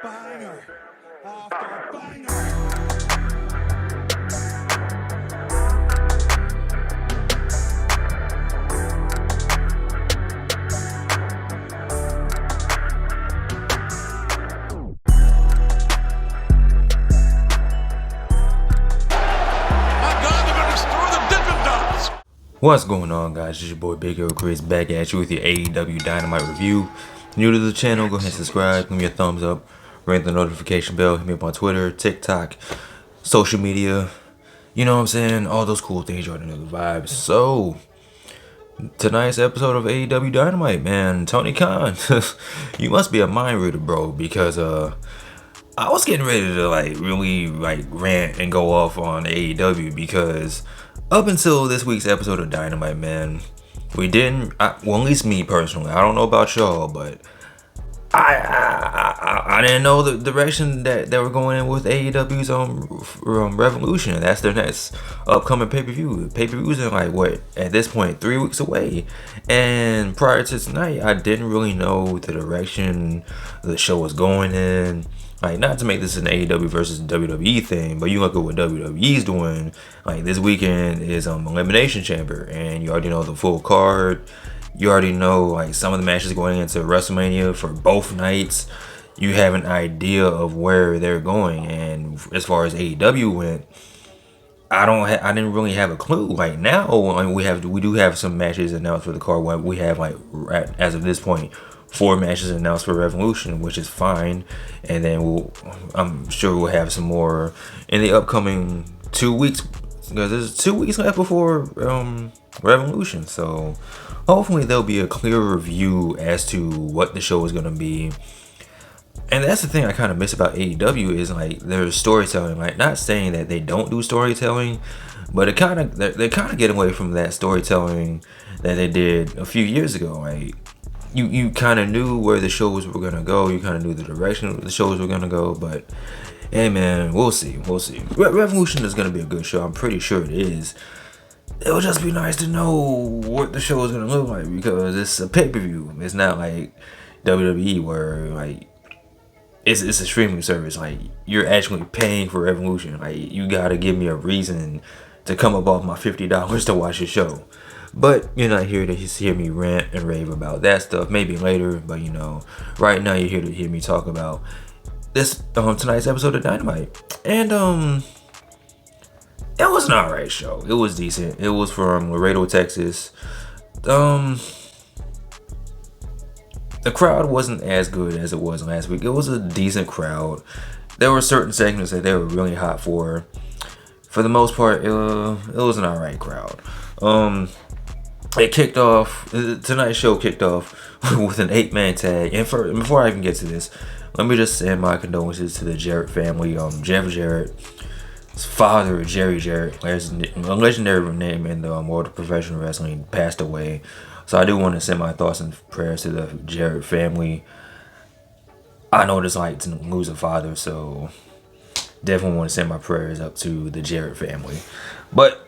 Banger after banger. What's going on, guys? It's your boy Big Hero Chris back at you with your AEW Dynamite review. New to the channel, go ahead and subscribe, give me a thumbs up, ring the notification bell, hit me up on Twitter, TikTok, social media. You know what I'm saying? All those cool things, you already know the vibes. So, tonight's episode of AEW Dynamite, man. Tony Khan, you must be a mind reader, bro, because I was getting ready to really rant and go off on AEW because up until this week's episode of Dynamite, man, we didn't. Well, at least me personally. I don't know about y'all, but I didn't know the direction that they were going in with AEW's Revolution. That's their next upcoming pay-per-view. Pay-per-views are at this point 3 weeks away. And prior to tonight, I didn't really know the direction the show was going in. Not to make this an AEW versus WWE thing, but you look at what WWE's doing. This weekend is Elimination Chamber, and you already know the full card. You already know some of the matches going into WrestleMania for both nights. You have an idea of where they're going, and as far as AEW went, I didn't really have a clue. Now, we do have some matches announced for the card. We have as of this point, 4 matches announced for Revolution, which is fine. And then I'm sure we'll have some more in the upcoming 2 weeks, because there's 2 weeks left before Revolution. So hopefully there'll be a clearer view as to what the show is going to be. And that's the thing I kind of miss about AEW is their storytelling. Not saying that they don't do storytelling, but they kind of get away from that storytelling that they did a few years ago. You kind of knew where the shows were gonna go. You kind of knew the direction the shows were gonna go. But hey, man, we'll see. Revolution is gonna be a good show. I'm pretty sure it is. It'll just be nice to know what the show is gonna look like, because it's a pay-per-view. It's not like WWE where it's a streaming service. You're actually paying for Revolution. You gotta give me a reason to come up off my $50 to watch the show. But you're not here to hear me rant and rave about that stuff. Maybe later, but right now you're here to hear me talk about this tonight's episode of Dynamite. And it was an alright show. It was decent. It was from Loredo, Texas. The crowd wasn't as good as it was last week. It was a decent crowd. There were certain segments that they were really hot for. For the most part, it was an alright crowd. It kicked off, tonight's show kicked off with an 8-man tag. And before I even get to this, let me just send my condolences to the Jarrett family. Jeff Jarrett, his father, Jerry Jarrett, a legendary name in the world of professional wrestling, passed away. So I do want to send my thoughts and prayers to the Jarrett family. I know what it's like to lose a father, so definitely want to send my prayers up to the Jarrett family. But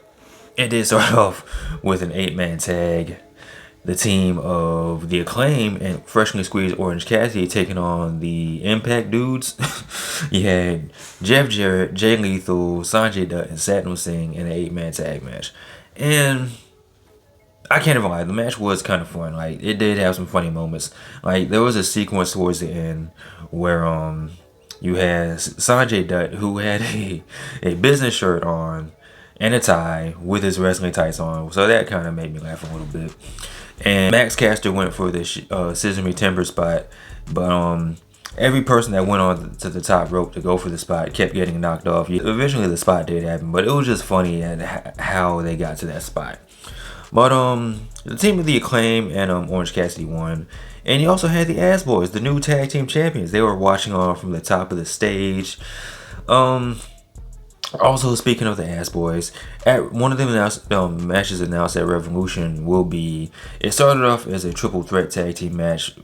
it did start off with an 8-man tag. The team of The Acclaim and freshly squeezed Orange Cassidy taking on the Impact dudes. You had Jeff Jarrett, Jay Lethal, Sanjay Dutt, and Satnam Singh in an 8-man tag match. And I can't even lie, the match was kind of fun. It did have some funny moments. There was a sequence towards the end where you had Sanjay Dutt, who had a business shirt on and a tie with his wrestling tights on, so that kind of made me laugh a little bit. And Max Caster went for the Sesame Timber spot, but every person that went on to the top rope to go for the spot kept getting knocked off. Eventually the spot did happen, but it was just funny at how they got to that spot. But the team of The Acclaim and Orange Cassidy won. And you also had the Ass Boys, the new tag team champions. They were watching on from the top of the stage. Also, speaking of the Ass Boys, at one of them matches announced at Revolution will be, it started off as a triple threat tag team match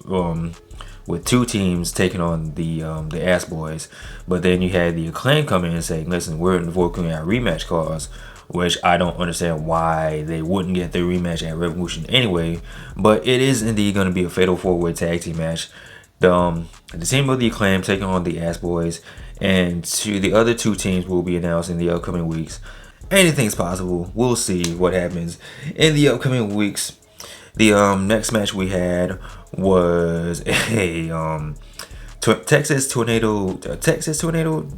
with 2 teams taking on the Ass Boys. But then you had the Acclaim come in and say, listen, we're invoking our rematch clause, which I don't understand why they wouldn't get their rematch at Revolution anyway. But it is indeed going to be a fatal 4-way tag team match. The team of the Acclaim taking on the Ass Boys, and the other two teams will be announced in the upcoming weeks. Anything's possible. We'll see what happens in the upcoming weeks. The next match we had was a Texas Tornado I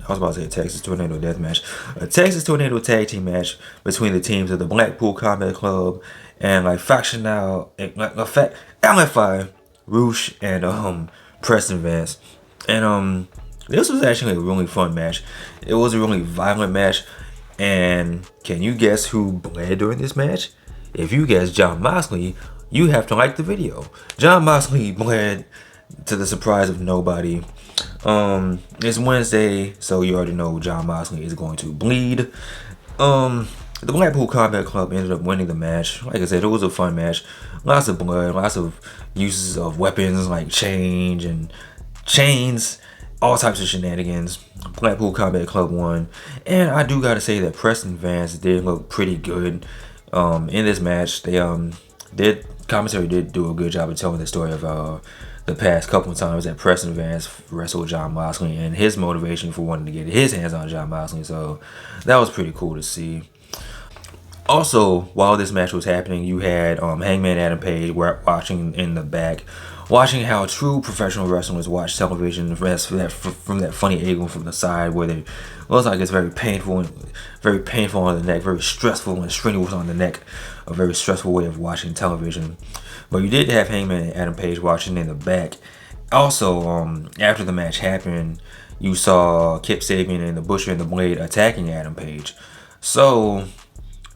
was about to say Texas Tornado death match. A Texas Tornado tag team match between the teams of the Blackpool Combat Club and like Factional LFI, Roosh, and Preston Vance. And this was actually a really fun match. It was a really violent match. And can you guess who bled during this match? If you guess Jon Moxley, you have to like the video. Jon Moxley bled to the surprise of nobody. It's Wednesday, so you already know Jon Moxley is going to bleed. The Blackpool Combat Club ended up winning the match. Like I said, it was a fun match. Lots of blood, lots of uses of weapons like chains, all types of shenanigans. Blackpool Combat Club won. And I do gotta say that Preston Vance did look pretty good in this match. Commentary did do a good job of telling the story of the past couple of times that Preston Vance wrestled Jon Moxley and his motivation for wanting to get his hands on Jon Moxley. So that was pretty cool to see. Also, while this match was happening, you had Hangman Adam Page watching in the back, watching how true professional wrestlers watch television from that funny angle from the side where it looks like it's very painful on the neck, very stressful and strenuous on the neck, a very stressful way of watching television. But you did have Hangman and Adam Page watching in the back. Also, after the match happened, you saw Kip Sabian and the Butcher and the Blade attacking Adam Page. So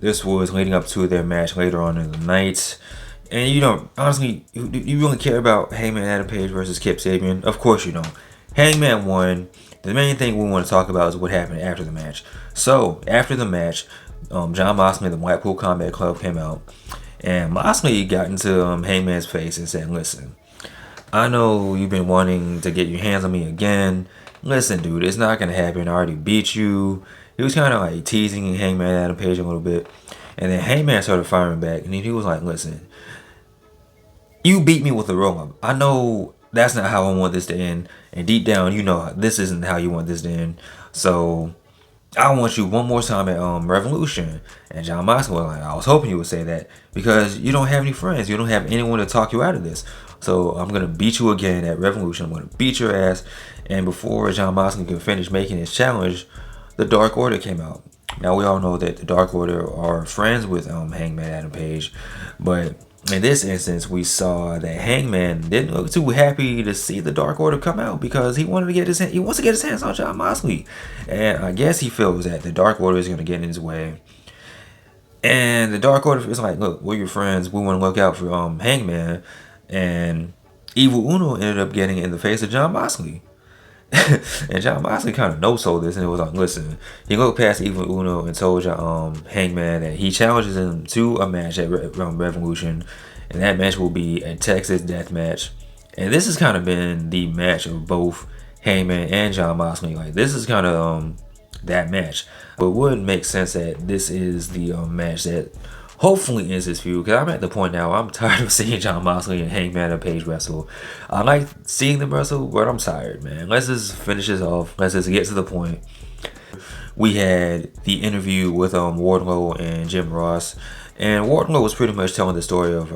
this was leading up to their match later on in the night. And you don't, honestly, you really care about Hangman Adam Page versus Kip Sabian? Of course you don't. Hangman won. The main thing we want to talk about is what happened after the match. So, after the match, Jon Moxley and the Blackpool Combat Club came out. And Moxley got into Hangman's face and said, listen, I know you've been wanting to get your hands on me again. Listen, dude, it's not going to happen. I already beat you. He was kind of like teasing Hangman Adam Page a little bit. And then Hangman started firing back. And he was like, listen, you beat me with a roll-up. I know that's not how I want this to end. And deep down, you know this isn't how you want this to end. So I want you one more time at Revolution. And Jon Moxley was like, I was hoping you would say that because you don't have any friends. You don't have anyone to talk you out of this. So I'm going to beat you again at Revolution. I'm going to beat your ass. And before Jon Moxley could finish making his challenge, the Dark Order came out. Now we all know that the Dark Order are friends with Hangman Adam Page. But in this instance, we saw that Hangman didn't look too happy to see the Dark Order come out because he wants to get his hands on Jon Moxley. And I guess he feels that the Dark Order is going to get in his way. And the Dark Order is like, look, we're your friends. We want to look out for Hangman. And Evil Uno ended up getting in the face of Jon Moxley. And Jon Moxley kind of no-sold this, and it was like, listen, he looked past Evil Uno and told Hangman that he challenges him to a match at Revolution, and that match will be a Texas death match. And this has kind of been the match of both Hangman and Jon Moxley. Like, this is kind of that match. But it would make sense that this is the match that hopefully ends this feud, because I'm at the point now I'm tired of seeing Jon Moxley and Hangman Adam Page wrestle. I like seeing them wrestle, but I'm tired, man. Let's just finish this off. Let's just get to the point. We had the interview with Wardlow and Jim Ross, and Wardlow was pretty much telling the story of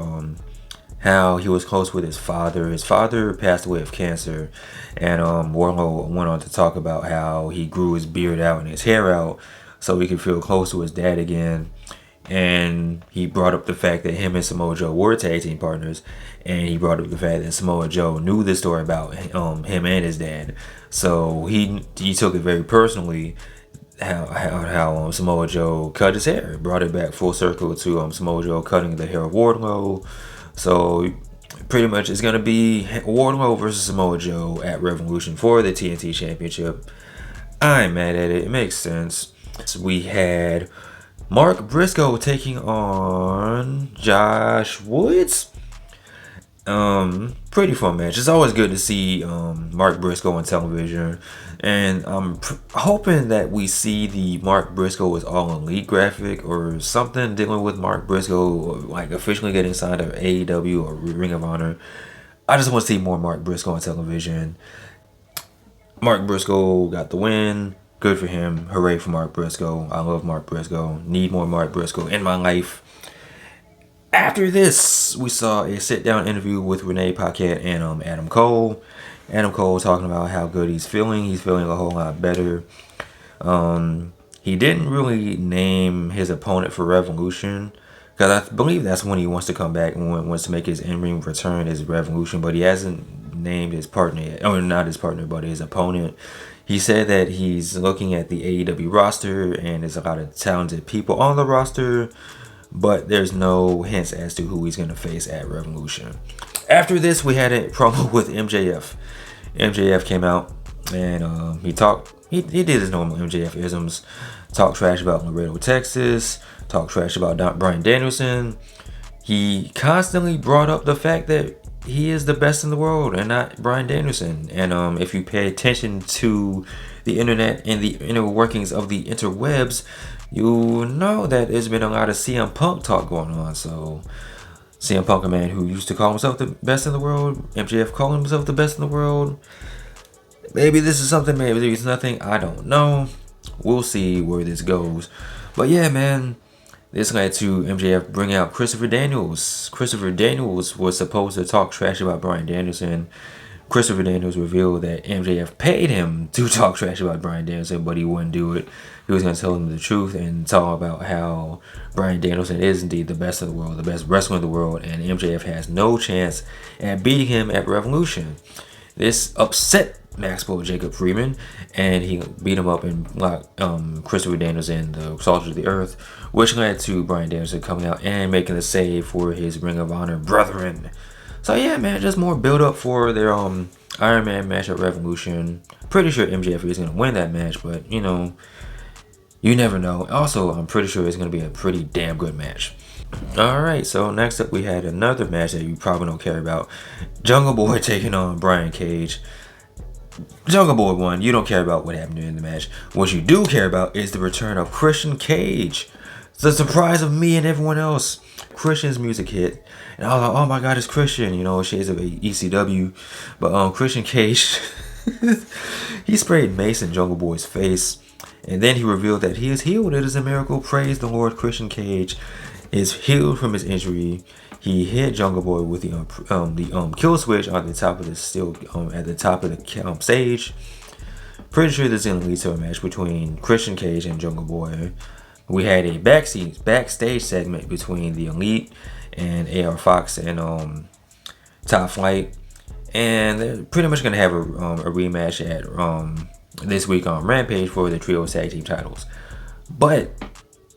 how he was close with his father. His father passed away of cancer, and Wardlow went on to talk about how he grew his beard out and his hair out so he could feel close to his dad again. And he brought up the fact that him and Samoa Joe were tag team partners, and he brought up the fact that Samoa Joe knew the story about him and his dad. So he took it very personally how Samoa Joe cut his hair, brought it back full circle to Samoa Joe cutting the hair of Wardlow. So pretty much it's gonna be Wardlow versus Samoa Joe at Revolution for the TNT Championship. I ain't mad at it. It makes sense. So we had Mark Briscoe taking on Josh Woods. Pretty fun match. It's always good to see Mark Briscoe on television, and I'm hoping that we see the Mark Briscoe is All Elite graphic or something dealing with Mark Briscoe like officially getting signed to AEW or Ring of Honor. I just want to see more Mark Briscoe on television. Mark Briscoe got the win. Good for him. Hooray for Mark Briscoe. I love Mark Briscoe. Need more Mark Briscoe in my life. After this, we saw a sit-down interview with Renee Paquette and Adam Cole. Adam Cole talking about how good he's feeling. He's feeling a whole lot better. He didn't really name his opponent for Revolution, because I believe that's when he wants to come back and wants to make his in-ring return as Revolution, but he hasn't named his partner yet. Oh, not his partner, but his opponent. He said that he's looking at the AEW roster and there's a lot of talented people on the roster, but there's no hints as to who he's going to face at Revolution. After this, we had a promo with MJF. MJF came out and he talked. He did his normal MJF isms. Talk trash about Loredo, Texas. Talk trash about Bryan Danielson. He constantly brought up the fact that he is the best in the world and not Bryan Danielson. And if you pay attention to the internet and the inner workings of the interwebs, you know that there's been a lot of CM Punk talk going on. So CM Punk, a man who used to call himself the best in the world, MJF calling himself the best in the world. Maybe this is something, maybe it's nothing, I don't know. We'll see where this goes. But yeah, man, this led to MJF bringing out Christopher Daniels. Christopher Daniels was supposed to talk trash about Bryan Danielson. Christopher Daniels revealed that MJF paid him to talk trash about Bryan Danielson, but he wouldn't do it. He was going to tell him the truth and talk about how Bryan Danielson is indeed the best in the world, the best wrestler in the world, and MJF has no chance at beating him at Revolution. This upset Maxwell Jacob Freeman, and he beat him up and locked Christopher Daniels in the Soldier of the Earth, which led to Bryan Danielson coming out and making the save for his Ring of Honor brethren. So yeah, man, just more build up for their Iron Man match at Revolution. Pretty sure MJF is gonna win that match, but you know, you never know. Also, I'm pretty sure it's gonna be a pretty damn good match. Alright, so next up we had another match that you probably don't care about. Jungle Boy taking on Brian Cage. Jungle Boy won. You don't care about what happened during the match. What you do care about is the return of Christian Cage. The surprise of me and everyone else. Christian's music hit, and I was like, oh my god, it's Christian, you know, shades of ECW. But Christian Cage, he sprayed Mace in Jungle Boy's face, and then he revealed that he is healed. It is a miracle. Praise the Lord. Christian Cage is healed from his injury. He hit Jungle Boy with the kill switch on the top of the steel at the top of the stage. Pretty sure this is gonna lead to a match between Christian Cage and Jungle Boy. We had a backstage segment between the Elite and AR Fox and Top Flight, and they're pretty much gonna have a rematch at this week on Rampage for the Trio Tag Team titles. But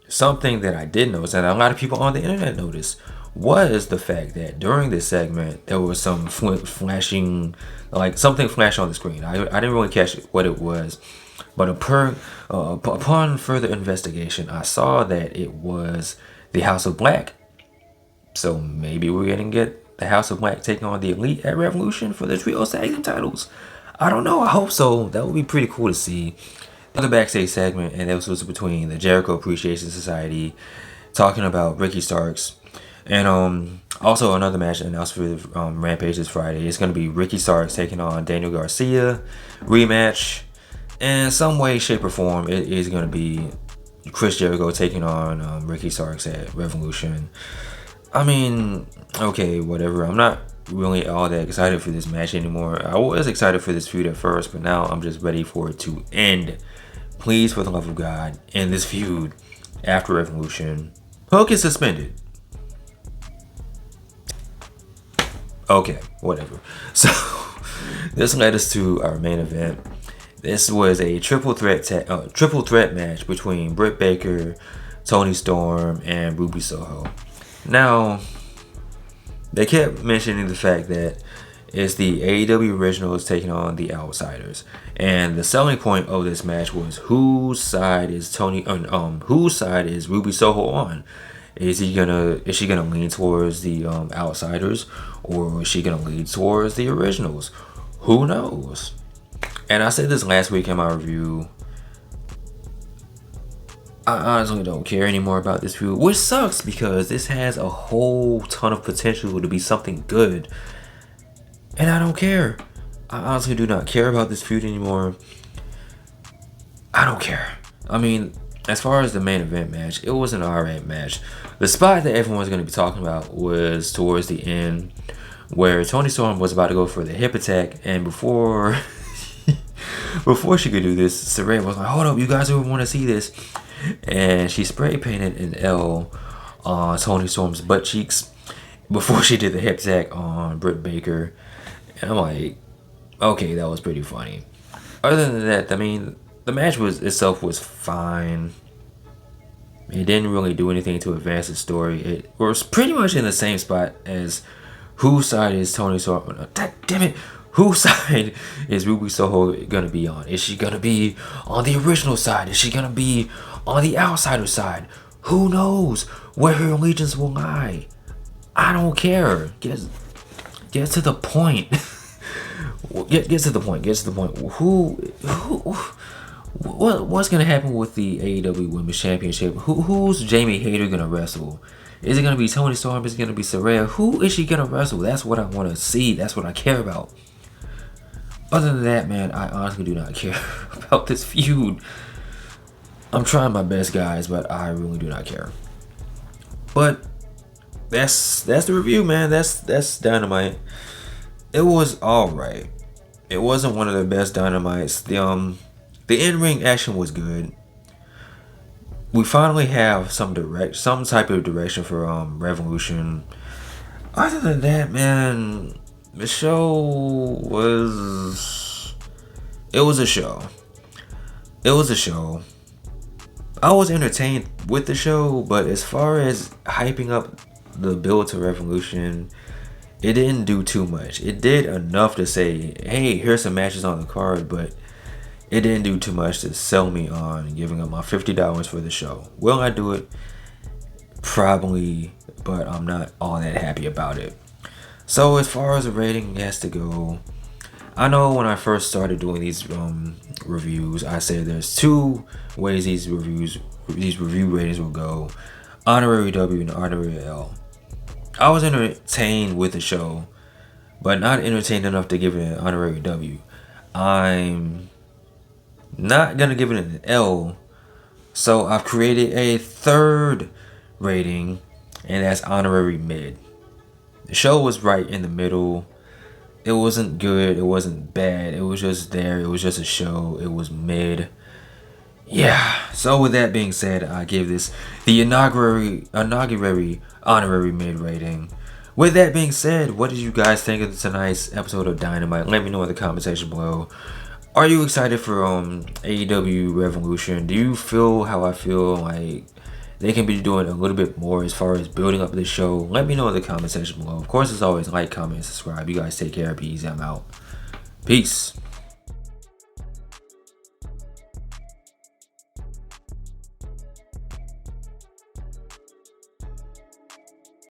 something that I did notice, and a lot of people on the internet noticed, was the fact that during this segment there was some flashing, like something flashed on the screen. I didn't really catch what it was, but upon further investigation, I saw that it was the House of Black. So maybe we're gonna get the House of Black taking on the Elite at Revolution for the Trio Tag Team titles. I don't know. I hope so. That would be pretty cool to see. The backstage segment, and this was between the Jericho Appreciation Society talking about Ricky Starks. And also another match announced for Rampage this Friday. It's going to be Ricky Starks taking on Daniel Garcia. Rematch. In some way, shape, or form, it is going to be Chris Jericho taking on Ricky Starks at Revolution. I mean, okay, whatever. I'm not really all that excited for this match anymore. I was excited for this feud at first, but now I'm just ready for it to end. Please, for the love of God, end this feud after Revolution. Hook is suspended. Okay, whatever. So this led us to our main event. This was a triple threat match between Britt Baker, Toni Storm, and Ruby Soho. Now, they kept mentioning the fact that it's the AEW Originals taking on the Outsiders, and the selling point of this match was whose side is whose side is Ruby Soho on? Is she gonna lean towards the Outsiders, or is she gonna lean towards the Originals? Who knows? And I said this last week in my review. I honestly don't care anymore about this feud, which sucks because this has a whole ton of potential to be something good. And I don't care. I honestly do not care about this feud anymore. I don't care. I mean, as far as the main event match, it was an alright match. The spot that everyone's going to be talking about was towards the end, where Toni Storm was about to go for the hip attack, and before she could do this, Saraya was like, "Hold up, you guys ever want to see this?" And she spray painted an L on Toni Storm's butt cheeks before she did the hip attack on Britt Baker. And I'm like, okay, that was pretty funny. Other than that, I mean, the match itself was fine. It didn't really do anything to advance the story. It was pretty much in the same spot as whose side is Toni Storm. Damn it! Whose side is Ruby Soho gonna be on? Is she gonna be on the original side? Is she gonna be on the outsider side? Who knows where her allegiance will lie? I don't care. Get to the point. Get to the point. Get to the point. What's gonna happen with the AEW Women's Championship? Who's Jamie Hayter gonna wrestle? Is it gonna be Toni Storm? Is it gonna be Saraya? Who is she gonna wrestle? That's what I want to see. That's what I care about. Other than that, man, I honestly do not care about this feud. I'm trying my best, guys, but I really do not care. But that's the review, man. That's Dynamite. It was alright. It wasn't one of the best Dynamites. The in-ring action was good. We finally have some type of direction for Revolution. Other than that, man, the show was a show. It was a show. I was entertained with the show, but as far as hyping up the build to Revolution, it didn't do too much. It did enough to say, hey, here's some matches on the card, but it didn't do too much to sell me on giving up my $50 for the show. Will I do it? Probably, but I'm not all that happy about it. So as far as the rating has to go, I know when I first started doing these reviews, I said there's two ways these review ratings will go: honorary W and honorary L. I was entertained with the show, but not entertained enough to give it an honorary W. I'm not gonna give it an L, so I've created a third rating, and that's honorary mid. The show was right in the middle. It wasn't good, it wasn't bad, it was just there, it was just a show, it was mid. Yeah, so with that being said, I give this the inaugural honorary mid rating. With that being said, what did you guys think of tonight's episode of Dynamite? Let me know in the comment section below. Are you excited for AEW Revolution? Do you feel how I feel, like they can be doing a little bit more as far as building up this show? Let me know in the comment section below. Of course, as always, like, comment, and subscribe. You guys take care. Peace. I'm out. Peace.